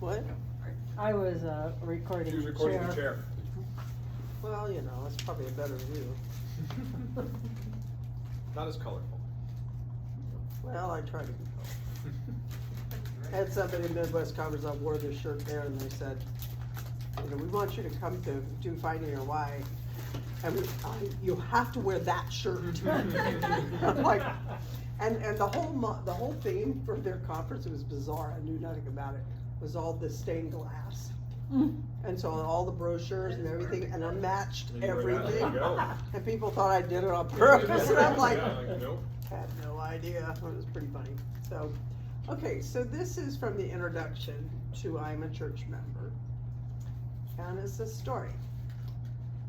What? I was recording He was the recording chair. the chair. Well, you know, it's probably a better view. Not as colorful. Well, I try to be colorful. I had somebody in Midwest Conference, I wore this shirt there, and they said, you know, we want you to come to do Finding Your Why, and you have to wear that shirt. I'm like, and the whole theme for their conference, it was bizarre, I knew nothing about it, was all this stained glass. And so all the brochures and everything, and I matched everything. There you go. And people thought I did it on purpose, and I'm like, Yeah, nope. had no idea. It was pretty funny. So, okay, so this is from the introduction to I'm a Church Member. And it's a story.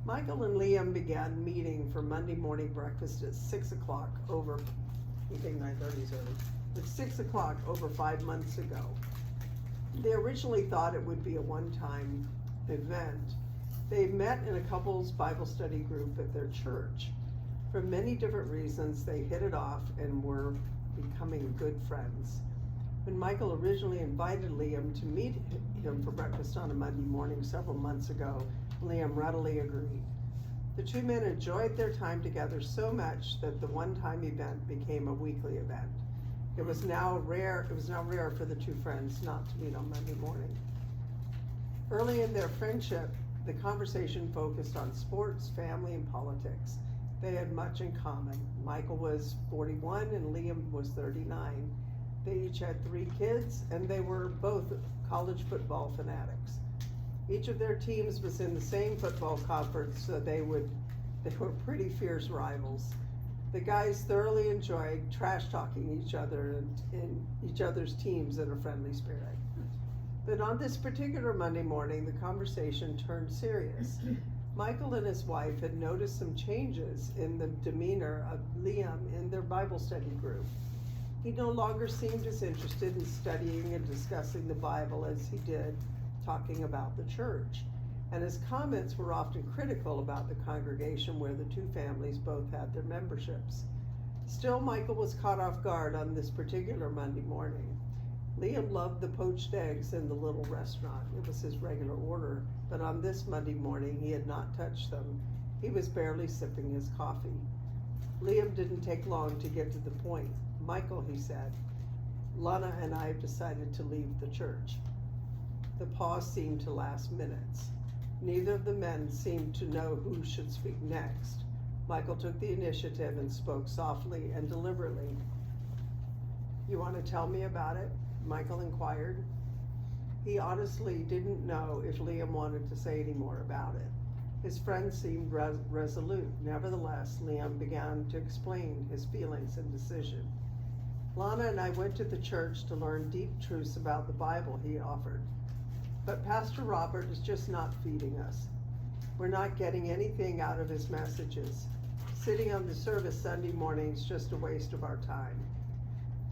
Michael and Liam began meeting for Monday morning breakfast at 6 o'clock over, you think 9:30 is early, but 6 o'clock over 5 months ago. They originally thought it would be a one-time event. They met in a couples Bible study group at their church. For many different reasons, they hit it off and were becoming good friends. When Michael originally invited Liam to meet him for breakfast on a Monday morning several months ago, Liam readily agreed. The two men enjoyed their time together so much that the one-time event became a weekly event. It was now rare for the two friends not to meet on Monday morning. Early in their friendship, the conversation focused on sports, family, and politics. They had much in common. Michael was 41 and Liam was 39. They each had 3 kids, and they were both college football fanatics. Each of their teams was in the same football conference, so they were pretty fierce rivals. The guys thoroughly enjoyed trash talking each other and each other's teams in a friendly spirit. But on this particular Monday morning, the conversation turned serious. Michael and his wife had noticed some changes in the demeanor of Liam in their Bible study group. He no longer seemed as interested in studying and discussing the Bible as he did talking about the church. And his comments were often critical about the congregation where the two families both had their memberships. Still, Michael was caught off guard on this particular Monday morning. Liam loved the poached eggs in the little restaurant. It was his regular order, but on this Monday morning he had not touched them. He was barely sipping his coffee. Liam didn't take long to get to the point. Michael, he said, Lana and I have decided to leave the church. The pause seemed to last minutes. Neither of the men seemed to know who should speak next. Michael took the initiative and spoke softly and deliberately. You want to tell me about it? Michael inquired. He honestly didn't know if Liam wanted to say any more about it. His friend seemed resolute. Nevertheless, Liam began to explain his feelings and decision. Lana and I went to the church to learn deep truths about the Bible, he offered. But Pastor Robert is just not feeding us. We're not getting anything out of his messages. Sitting on the service Sunday morning is just a waste of our time.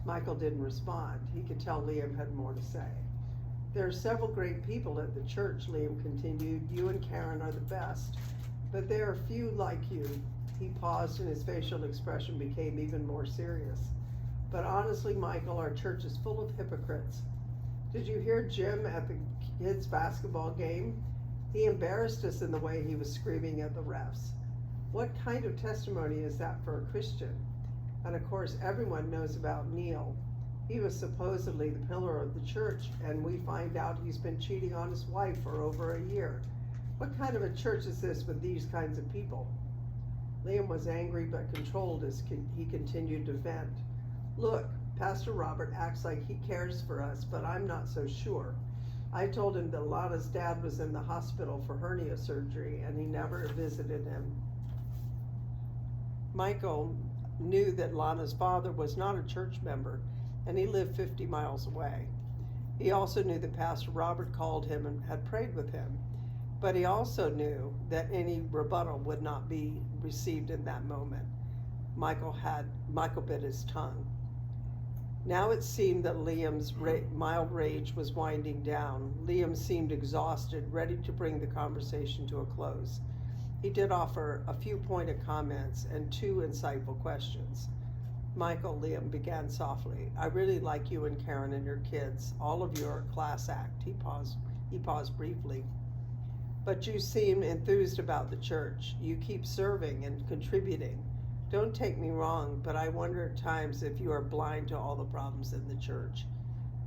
Michael didn't respond. He could tell Liam had more to say. There are several great people at the church, Liam continued. You and Karen are the best, but there are few like you. He paused and his facial expression became even more serious. But honestly, Michael, our church is full of hypocrites. Did you hear Jim at the kids' basketball game? He embarrassed us in the way he was screaming at the refs. What kind of testimony is that for a Christian? And of course, everyone knows about Neil. He was supposedly the pillar of the church, and we find out he's been cheating on his wife for over a year. What kind of a church is this with these kinds of people? Liam was angry but controlled as he continued to vent. Look, Pastor Robert acts like he cares for us, but I'm not so sure. I told him that Lana's dad was in the hospital for hernia surgery, and he never visited him. Michael knew that Lana's father was not a church member, and he lived 50 miles away. He also knew that Pastor Robert called him and had prayed with him, but he also knew that any rebuttal would not be received in that moment. Michael bit his tongue. Now it seemed that Liam's mild rage was winding down. Liam seemed exhausted, ready to bring the conversation to a close. He did offer a few pointed comments and 2 insightful questions. Michael, Liam began softly. I really like you and Karen and your kids. All of you are a class act. He paused briefly. But you seem enthused about the church. You keep serving and contributing. Don't take me wrong, but I wonder at times if you are blind to all the problems in the church.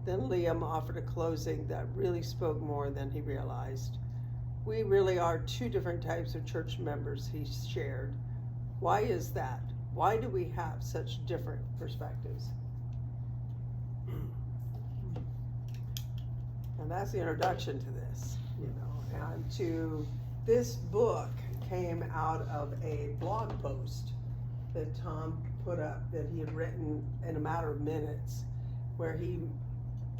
Then Liam offered a closing that really spoke more than he realized. We really are two different types of church members, he shared. Why is that? Why do we have such different perspectives? And that's the introduction to this, and to this book came out of a blog post that Tom put up that he had written in a matter of minutes, where he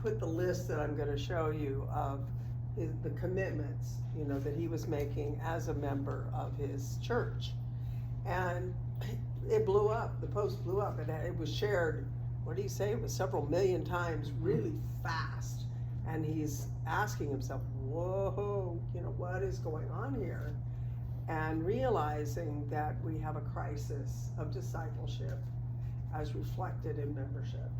put the list that I'm going to show you of the commitments, that he was making as a member of his church. And it blew up, the post blew up, and it was shared, what did he say, it was several million times really fast. And he's asking himself, whoa, what is going on here? And realizing that we have a crisis of discipleship as reflected in membership.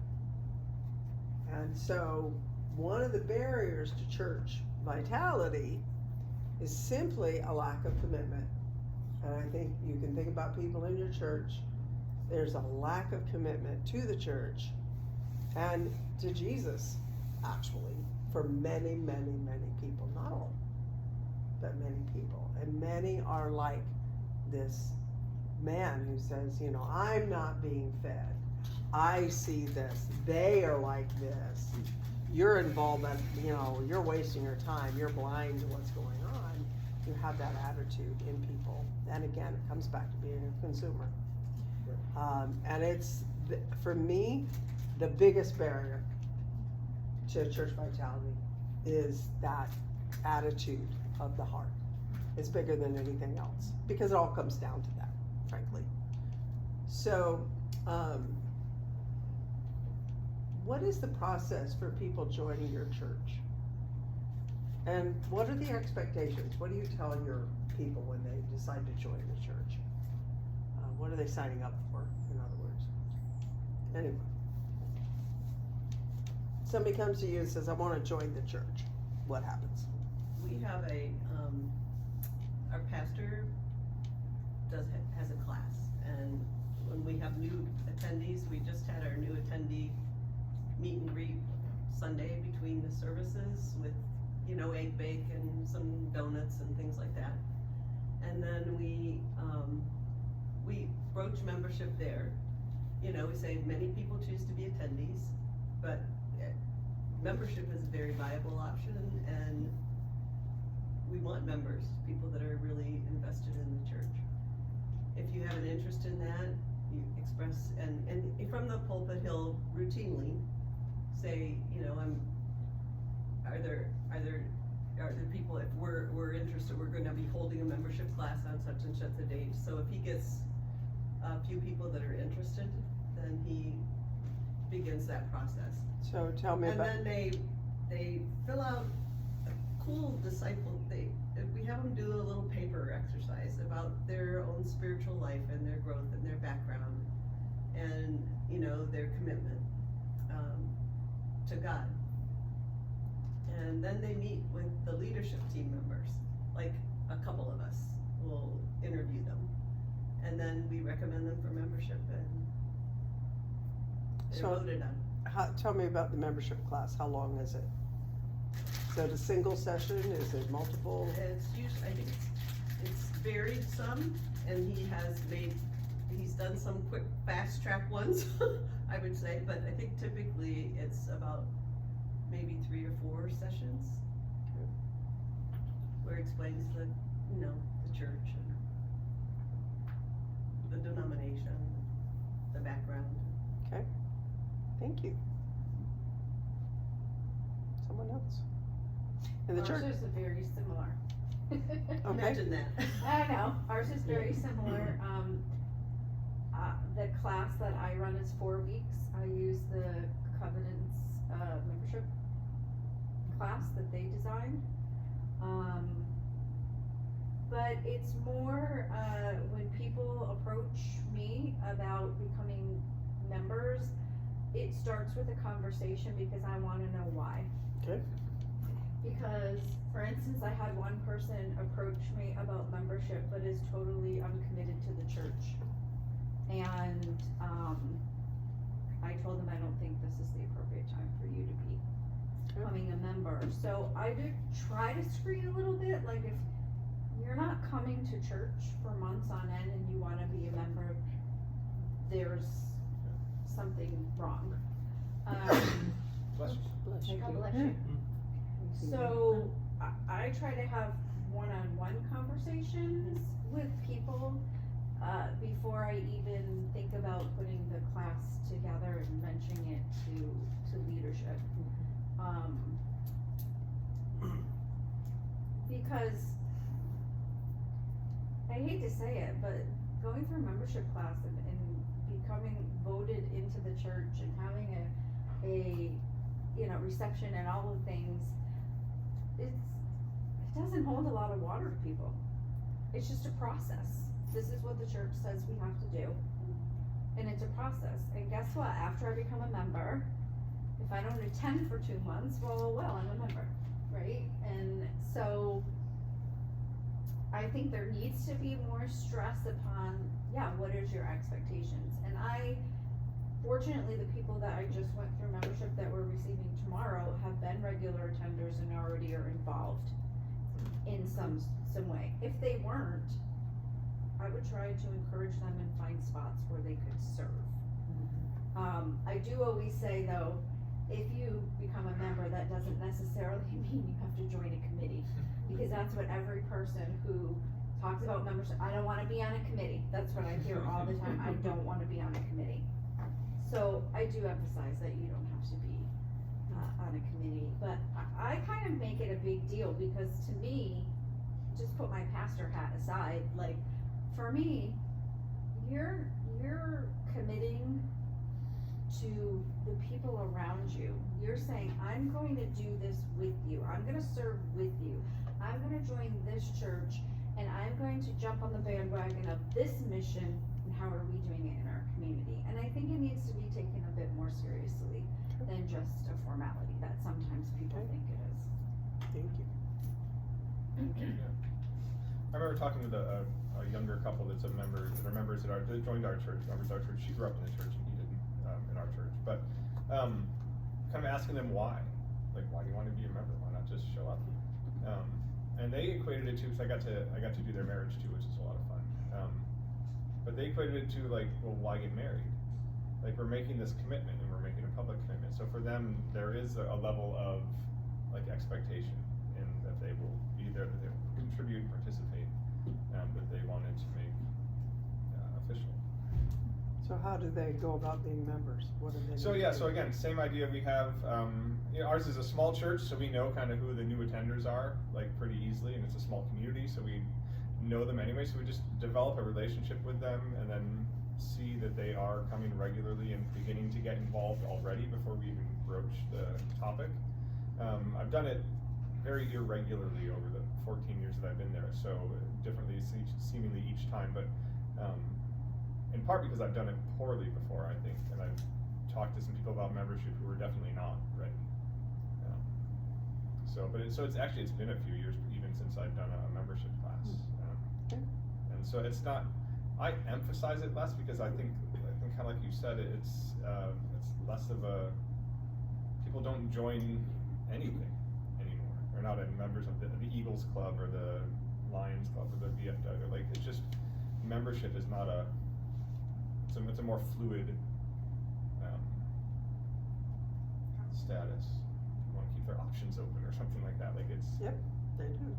And so one of the barriers to church vitality is simply a lack of commitment. And I think you can think about people in your church. There's a lack of commitment to the church and to Jesus, actually, for many, many, many people. Not all, but many people. And many are like this man who says, I'm not being fed. I see this. They are like this. You're involved, you're wasting your time. You're blind to what's going on. You have that attitude in people. And again, it comes back to being a consumer. And it's, for me, the biggest barrier to church vitality is that attitude of the heart. It's bigger than anything else because it all comes down to that, frankly. So, what is the process for people joining your church? And what are the expectations? What do you tell your people when they decide to join the church? What are they signing up for, in other words? Anyway. Somebody comes to you and says, I want to join the church. What happens? We have our pastor has a class, and when we have new attendees, we just had our new attendee meet and greet Sunday between the services with, egg bake and some donuts and things like that. And then we broach membership there. We say many people choose to be attendees, but membership is a very viable option, and we want members, people that are really invested in the church. If you have an interest in that, you express, and from the pulpit he'll routinely say, are there people, if we're interested, we're gonna be holding a membership class on such and such a date. So if he gets a few people that are interested, then he begins that process. So tell me about. And then they fill out a cool we have them do a little paper exercise about their own spiritual life and their growth and their background and, their commitment to God. And then they meet with the leadership team members, like a couple of us will interview them. And then we recommend them for membership, and they're voted on. Tell me about the membership class. How long is it? Is it a single session? Is it multiple? It's usually, I think it's varied some, and he's done some quick fast track ones, I would say, but I think typically it's about maybe 3 or 4 sessions. Okay. Where it explains the church and the denomination, the background. Okay, thank you. Someone else? In the church? Ours is very similar. Okay. Imagine that. I know, ours is very similar. The class that I run is 4 weeks. I use the Covenants membership class that they designed. But it's more when people approach me about becoming members, it starts with a conversation because I wanna know why. Okay. Because, for instance, I had one person approach me about membership, but is totally uncommitted to the church. And, I told them I don't think this is the appropriate time for you to be becoming a member. So I did try to screen a little bit, like if you're not coming to church for months on end and you wanna be a member, there's something wrong. Bless you. God bless you. So I try to have one-on-one conversations with people before I even think about putting the class together and mentioning it to leadership. Because I hate to say it, but going through membership class and becoming voted into the church and having a reception and all of things, it doesn't hold a lot of water to people. It's just a process. This is what the church says we have to do. And it's a process. And guess what? After I become a member, if I don't attend for 2 months, well, I'm a member, right? And so I think there needs to be more stress upon, what is your expectations? And fortunately, the people that I just went through membership that we're receiving tomorrow have been regular attenders and already are involved in some way. If they weren't, I would try to encourage them and find spots where they could serve. I do always say though, if you become a member, that doesn't necessarily mean you have to join a committee, because that's what every person who talks about membership, I don't wanna be on a committee, that's what I hear all the time, I don't wanna be on a committee. So I do emphasize that you don't have to be on a committee, but I kind of make it a big deal, because to me, just put my pastor hat aside, like, for me, you're committing to the people around you. You're saying, I'm going to do this with you, I'm gonna serve with you, I'm gonna join this church, and I'm going to jump on the bandwagon of this mission, and how are we doing it in our community? And I think it needs to be taken a bit more seriously than just a formality that sometimes people think it is. Thank you. I remember talking with a younger couple that's a member, that are members that joined our church, members of our church. She grew up in the church and he didn't, in our church. But kind of asking them why. Like, why do you want to be a member? Why not just show up? And they equated it to, because I got to do their marriage too, which is a lot of fun. But they equated it to like, well, why get married? Like, we're making this commitment and we're making a public commitment. So for them, there is a level of like expectation in that they will be there, that they will contribute, participate, that they wanted to make official. So how do they go about being members? What do they So need yeah, to so do? again, same idea. We have, ours is a small church, so we know kind of who the new attenders are, like pretty easily, and it's a small community, so we know them anyway. So we just develop a relationship with them, and then see that they are coming regularly and beginning to get involved already before we even broach the topic. I've done it very irregularly over the 14 years that I've been there, so differently seemingly each time, but in part because I've done it poorly before, I think, and I've talked to some people about membership who were definitely not ready. So it's actually, it's been a few years even since I've done a membership class. Okay. And so it's not, I emphasize it less because I think kind of like you said, it's less of a, people don't join anything anymore. They're not members of the Eagles Club or the Lions Club or the VFW. Like, it's just, membership is not a, it's a more fluid status. You want to keep their options open or something like that. Like, it's, Yep, they do.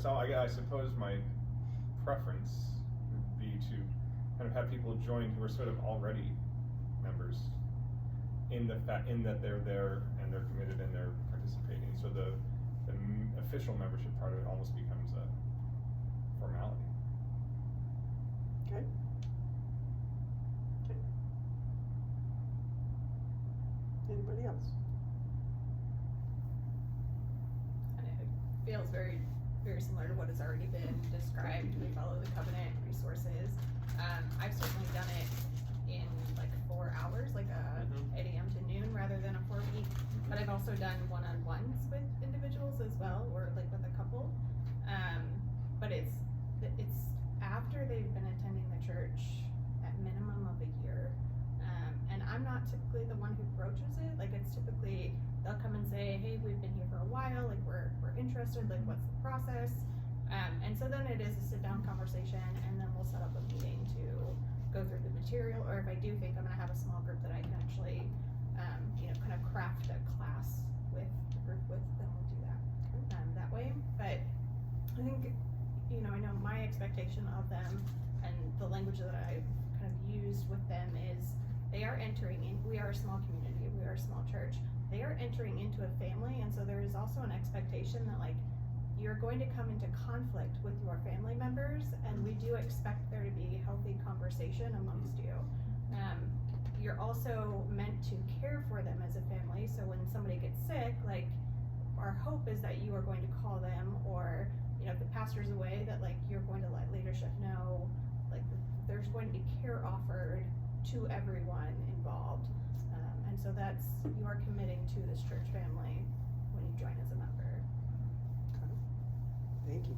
So I suppose my preference would be to kind of have people join who are sort of already members in that they're there and they're committed and they're participating. So the official membership part of it almost becomes a formality. Okay. Okay. Anybody else? And it feels very very similar to what has already been described. We follow the covenant resources. I've certainly done it in like 4 hours, like a 8 a.m. to noon rather than a 4 week. But I've also done one-on-ones with individuals as well, or like with a couple. But it's after they've been attending the church at minimum of a year. And I'm not typically the one who broaches it. Like it's typically they'll come and say, hey, we've been here for a while, like we're interested, like what's the process? And so then it is a sit down conversation, and then we'll set up a meeting to go through the material, or if I do think I'm gonna have a small group that I can actually, kind of craft a class with the group with, then we'll do that, that way. But I think, I know my expectation of them and the language that I've kind of used with them is they are entering in, we are a small community, we are a small church, they are entering into a family, and so there is also an expectation that like, you're going to come into conflict with your family members, and we do expect there to be healthy conversation amongst you. You're also meant to care for them as a family, so when somebody gets sick, like, our hope is that you are going to call them, or, if the pastor's away, that like, you're going to let leadership know, like, there's going to be care offered to everyone involved. And so you are committing to this church family when you join as a member. Thank you.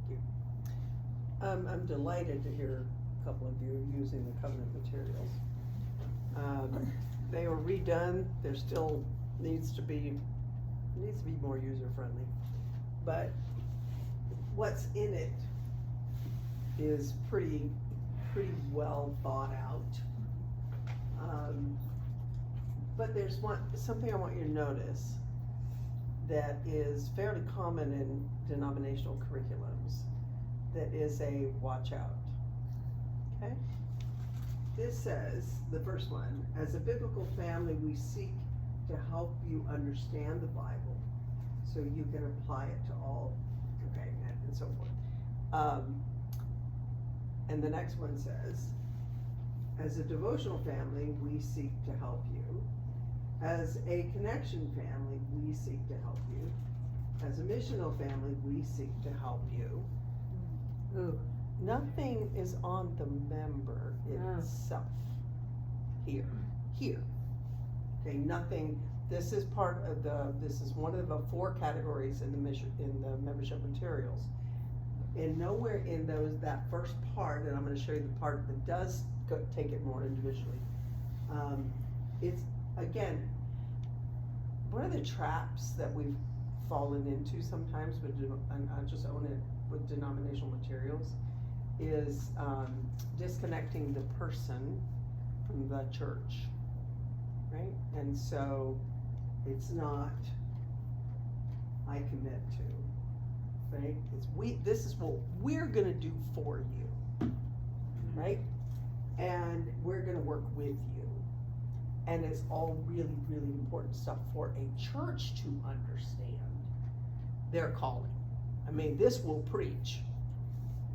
Thank you. I'm delighted to hear a couple of you using the covenant materials. They were redone. There still needs to be more user friendly, but what's in it is pretty well thought out. But there's something I want you to notice that is fairly common in denominational curriculums, that is a watch out, okay? This says, the first one, as a biblical family, we seek to help you understand the Bible so you can apply it to all, okay, and so forth. And the next one says, as a devotional family, we seek to help you. As a connection family, we seek to help you. As a missional family, we seek to help you. Ooh, nothing is on the member itself. Here. Okay, nothing. This is one of the 4 categories in the membership materials. And nowhere in that first part, and I'm going to show you the part that does take it more individually. It's, again, one of the traps that we've fallen into sometimes and I just own it with denominational materials is disconnecting the person from the church, right? And so it's not I commit to, right? This is what we're gonna do for you, right? And we're gonna work with you. And it's all really, really important stuff for a church to understand their calling. I mean, this will preach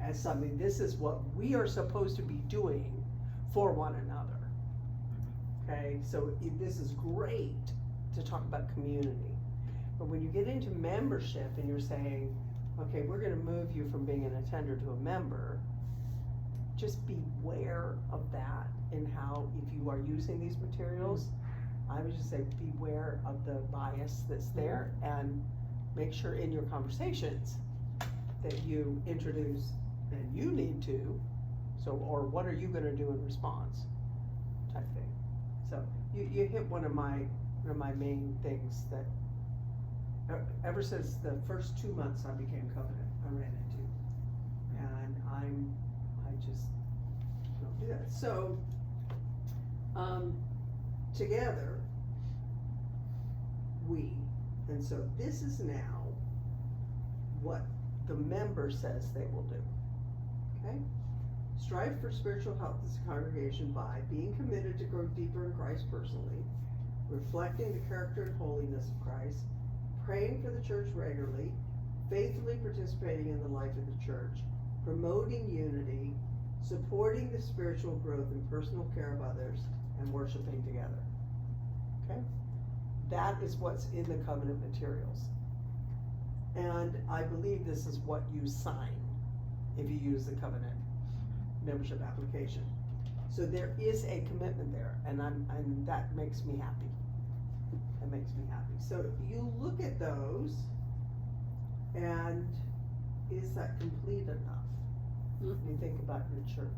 as something, this is what we are supposed to be doing for one another. Okay, so this is great to talk about community. But when you get into membership and you're saying, okay, we're gonna move you from being an attender to a member, just beware of that and how, if you are using these materials, I would just say beware of the bias that's there, and make sure in your conversations that you introduce, and you need to, or what are you gonna do in response type thing. So you hit one of my main things that ever since the first 2 months I became covenant, I ran into, and I just don't do that. So, together, and so this is now what the member says they will do, okay? Strive for spiritual health as a congregation by being committed to grow deeper in Christ personally, reflecting the character and holiness of Christ, praying for the church regularly, faithfully participating in the life of the church, promoting unity, supporting the spiritual growth and personal care of others, and worshiping together. Okay? That is what's in the covenant materials. And I believe this is what you sign if you use the covenant membership application. So there is a commitment there, and that makes me happy. That makes me happy. So you look at those, and is that complete enough? You think about your church,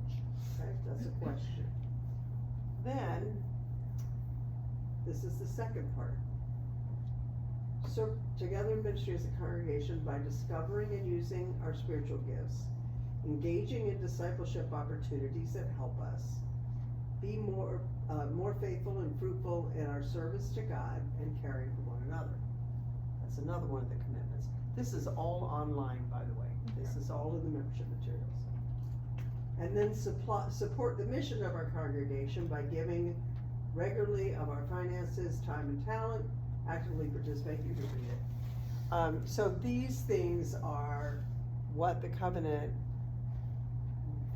okay? That's a question. Then, this is the second part. So together in ministry as a congregation by discovering and using our spiritual gifts, engaging in discipleship opportunities that help us, be more faithful and fruitful in our service to God and caring for one another. That's another one of the commitments. This is all online, by the way. This is all in the membership materials. And then support the mission of our congregation by giving regularly of our finances, time and talent, actively participate, you can read it. So these things are what the covenant,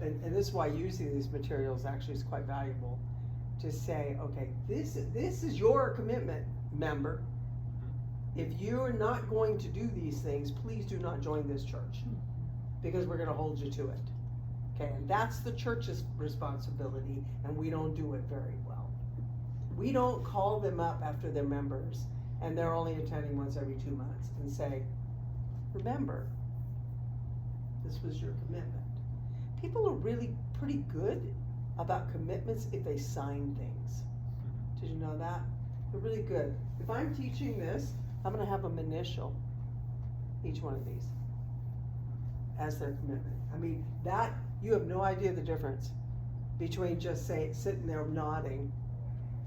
and this is why using these materials actually is quite valuable, to say, okay, this is your commitment, member. If you're not going to do these things, please do not join this church, because we're gonna hold you to it. Okay, and that's the church's responsibility, and we don't do it very well. We don't call them up after they're members, and they're only attending once every 2 months, and say, remember, this was your commitment. People are really pretty good about commitments if they sign things. Did you know that? They're really good. If I'm teaching this, I'm gonna have them initial each one of these as their commitment. I mean, that, you have no idea the difference between just sitting there nodding,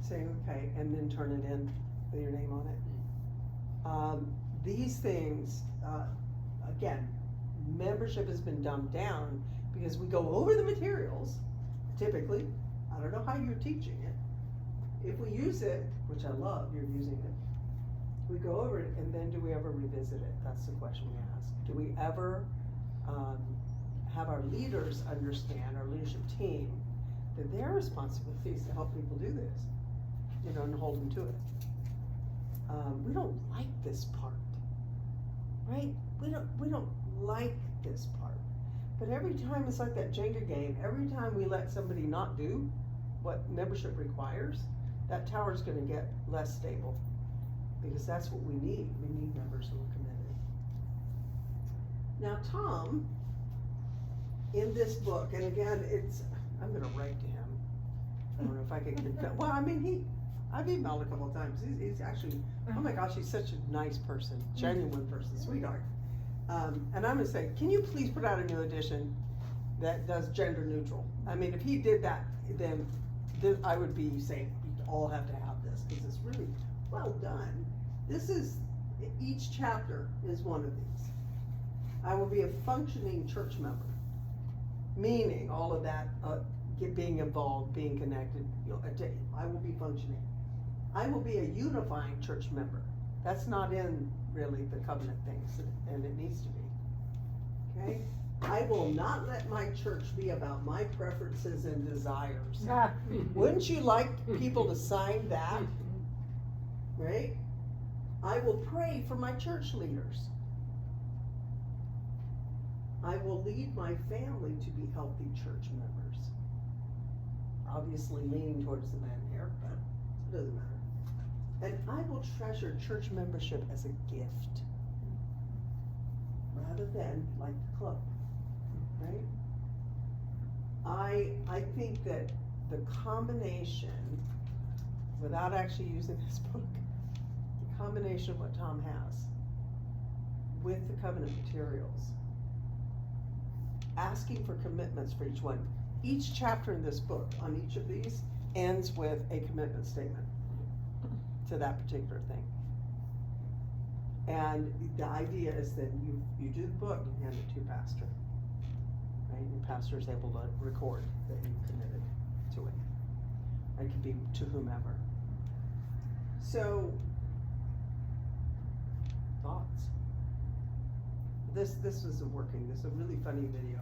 saying, okay, and then turn it in with your name on it. These things, again, membership has been dumbed down because we go over the materials, typically. I don't know how you're teaching it. If we use it, which I love, you're using it, we go over it, and then do we ever revisit it? That's the question we ask. Do we ever have our leaders understand, our leadership team, that their responsibility is to help people do this, you know, and hold them to it. We don't like this part, right? We don't like this part. But every time it's like that Jenga game, every time we let somebody not do what membership requires, that tower's gonna get less stable, because that's what we need. We need members who are committed. Now, Tom, in this book, and again, I'm gonna write to him. I don't know if I can confess. Well, I mean, I've emailed a couple of times. He's actually, oh my gosh, he's such a nice person, genuine person, sweetheart. And I'm gonna say, can you please put out a new edition that does gender neutral? I mean, if he did that, then I would be saying, you all have to have this, because it's really well done. Each chapter is one of these. I will be a functioning church member, meaning all of that, being involved, being connected, I will be functioning. I will be a unifying church member. That's not in really the covenant things, and it needs to be. Okay? I will not let my church be about my preferences and desires. Wouldn't you like people to sign that? Right? I will pray for my church leaders. I will lead my family to be healthy church members. Obviously leaning towards the man here, but it doesn't matter. And I will treasure church membership as a gift, rather than like the club, right? I think that the combination, without actually using this book, the combination of what Tom has with the covenant materials, asking for commitments for each one. Each chapter in this book, on each of these, ends with a commitment statement to that particular thing. And the idea is that you do the book, you hand it to your pastor, right? And the pastor is able to record that you committed to it. It could be to whomever. So, thoughts? This is this is a really funny video.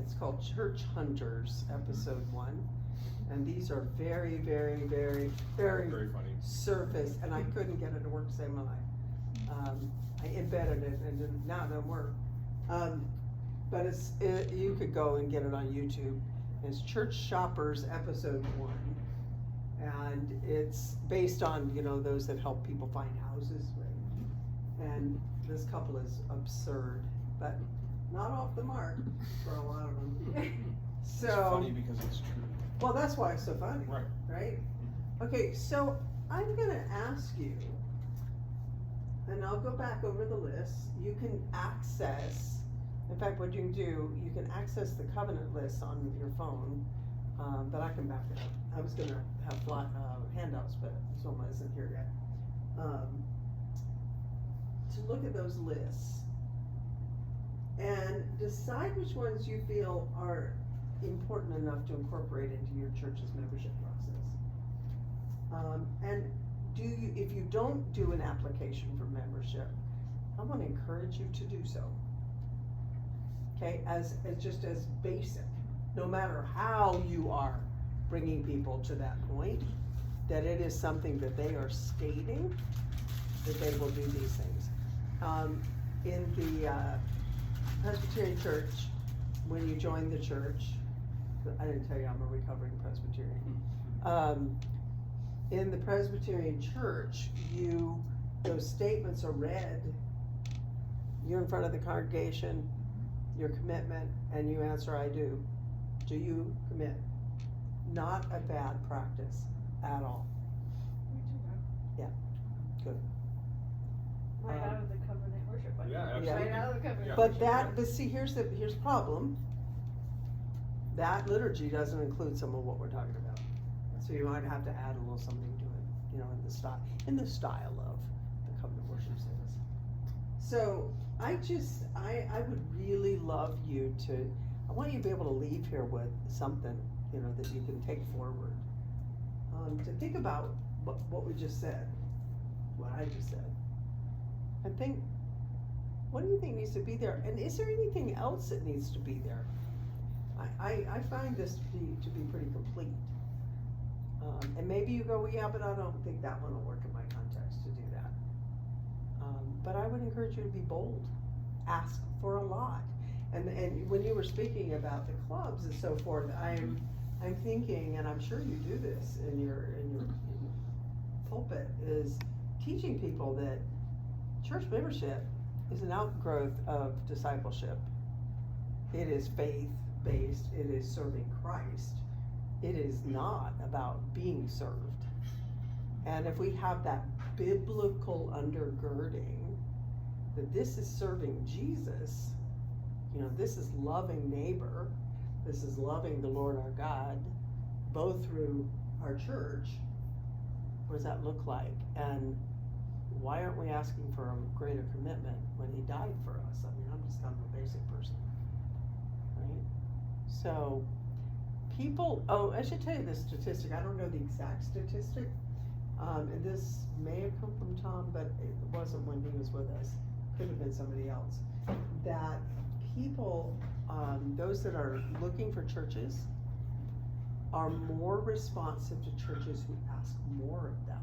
It's called Church Hunters, episode 1. And these are very, very, very, very funny. surface, and I couldn't get it to work to save my life. I embedded it and then now it don't work. But you could go and get it on YouTube. It's Church Shoppers Episode 1. And it's based on, those that help people find houses, right? And this couple is absurd, but not off the mark for a lot of them. So. It's funny because it's true. Well, that's why it's so funny. Right. Right? Okay, so I'm gonna ask you, and I'll go back over the list. You can access, in fact, what you can do, you can access the covenant list on your phone, but I can back it up. I was gonna have handouts, but someone isn't here yet. To look at those lists and decide which ones you feel are important enough to incorporate into your church's membership process. And if you don't do an application for membership, I want to encourage you to do so. Okay, as just as basic, no matter how you are bringing people to that point, that it is something that they are stating that they will do these things. In the Presbyterian church, when you join the church, I didn't tell you I'm a recovering Presbyterian. In the Presbyterian church, those statements are read. You're in front of the congregation, your commitment, and you answer, I do. Do you commit? Not a bad practice at all. Yeah, good. Right out of the covenant worship. I think. Yeah, absolutely. Right out of the covenant Yeah. worship. But see, here's the problem. That liturgy doesn't include some of what we're talking about. So you might have to add a little something to it, in the style of the covenant worship service. So I would really love you I want you to be able to leave here with something, that you can take forward. To think about what we just said, what I just said. And think, what do you think needs to be there? And is there anything else that needs to be there? I find this to be pretty complete. And maybe you go, well, yeah, but I don't think that one will work in my context to do that. But I would encourage you to be bold. Ask for a lot. And when you were speaking about the clubs and so forth, I'm thinking, and I'm sure you do this in your pulpit, is teaching people that church membership is an outgrowth of discipleship. It is faith-based. It is serving Christ. It is not about being served. And if we have that biblical undergirding, that this is serving Jesus, this is loving neighbor, this is loving the Lord our God, both through our church, what does that look like? And why aren't we asking for a greater commitment when he died for us? I mean, I'm just kind of a basic person, right? So, I should tell you this statistic. I don't know the exact statistic. And this may have come from Tom, but it wasn't when he was with us. Could have been somebody else. That people, those that are looking for churches, are more responsive to churches who ask more of them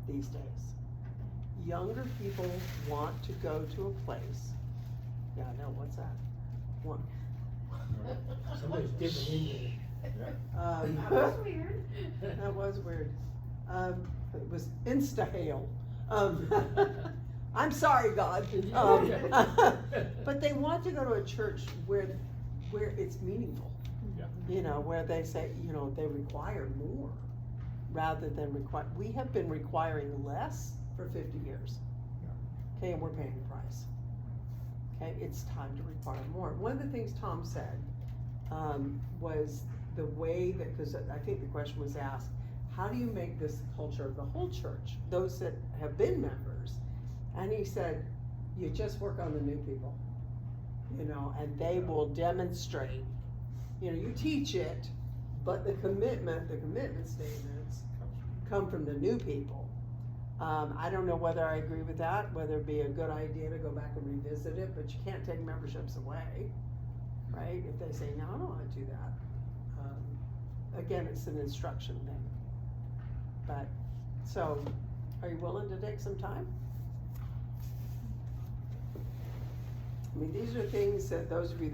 these days. Younger people want to go to a place. Yeah, I know, what's that? One. Somebody's dipping in That was weird. That was weird. It was insta-hail. I'm sorry, God. But they want to go to a church where it's meaningful. Yeah. Where they say, they require more rather than require. We have been requiring less for 50 years. Okay, and we're paying the price. Okay, it's time to require more. One of the things Tom said was the way that, because I think the question was asked, how do you make this culture of the whole church, those that have been members? And he said, you just work on the new people, and they will demonstrate. You teach it, but the commitment statements come from the new people. I don't know whether I agree with that, whether it'd be a good idea to go back and revisit it, but you can't take memberships away, right? If they say, no, I don't want to do that. Again, it's an instruction thing. But, so, are you willing to take some time? I mean, these are things that those of you that